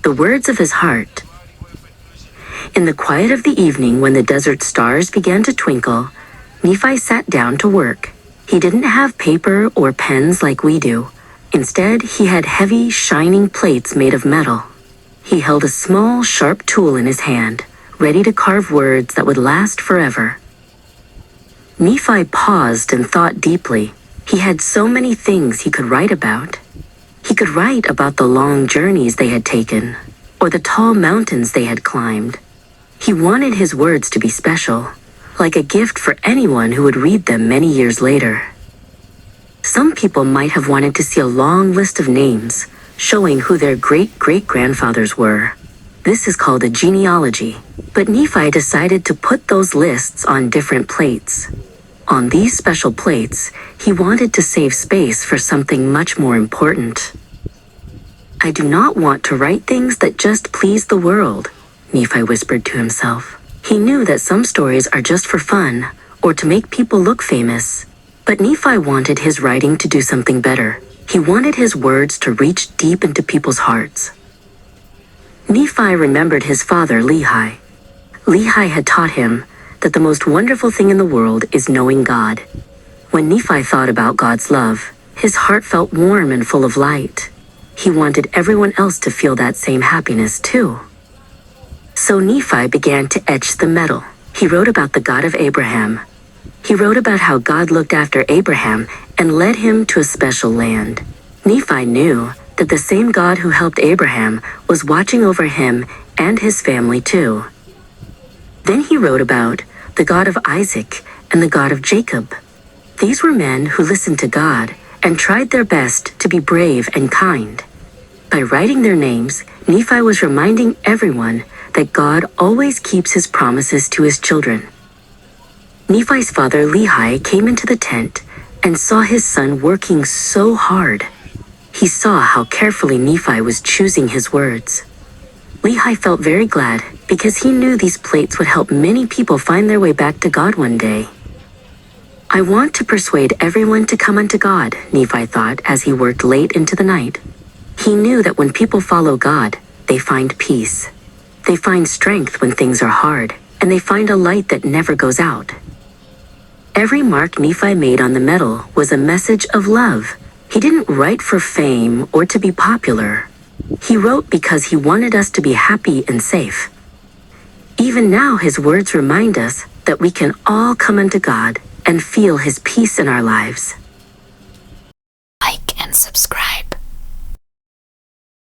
the words of his heart. In the quiet of the evening, when the desert stars began to twinkle, Nephi sat down to work. He didn't have paper or pens like we do. Instead, he had heavy, shining plates made of metal. He held a small, sharp tool in his hand, ready to carve words that would last forever. Nephi paused and thought deeply. He had so many things he could write about. He could write about the long journeys they had taken, or the tall mountains they had climbed. He wanted his words to be special, like a gift for anyone who would read them many years later. Some people might have wanted to see a long list of names, showing who their great-great-grandfathers were. This is called a genealogy, but Nephi decided to put those lists on different plates. On these special plates, he wanted to save space for something much more important. "I do not want to write things that just please the world," Nephi whispered to himself. He knew that some stories are just for fun, or to make people look famous. But Nephi wanted his writing to do something better. He wanted his words to reach deep into people's hearts. Nephi remembered his father, Lehi. Lehi had taught him that the most wonderful thing in the world is knowing God. When Nephi thought about God's love, his heart felt warm and full of light. He wanted everyone else to feel that same happiness too. So Nephi began to etch the metal. He wrote about the God of Abraham. He wrote about how God looked after Abraham and led him to a special land. Nephi knew that the same God who helped Abraham was watching over him and his family too. Then he wrote about the God of Isaac and the God of Jacob. These were men who listened to God and tried their best to be brave and kind. By writing their names, Nephi was reminding everyone that God always keeps his promises to his children. Nephi's father Lehi came into the tent and saw his son working so hard. He saw how carefully Nephi was choosing his words. Lehi felt very glad because he knew these plates would help many people find their way back to God one day. "I want to persuade everyone to come unto God," Nephi thought as he worked late into the night. He knew that when people follow God, they find peace. They find strength when things are hard, and they find a light that never goes out. Every mark Nephi made on the metal was a message of love. He didn't write for fame or to be popular. He wrote because he wanted us to be happy and safe. Even now, his words remind us that we can all come unto God and feel his peace in our lives. Like and subscribe.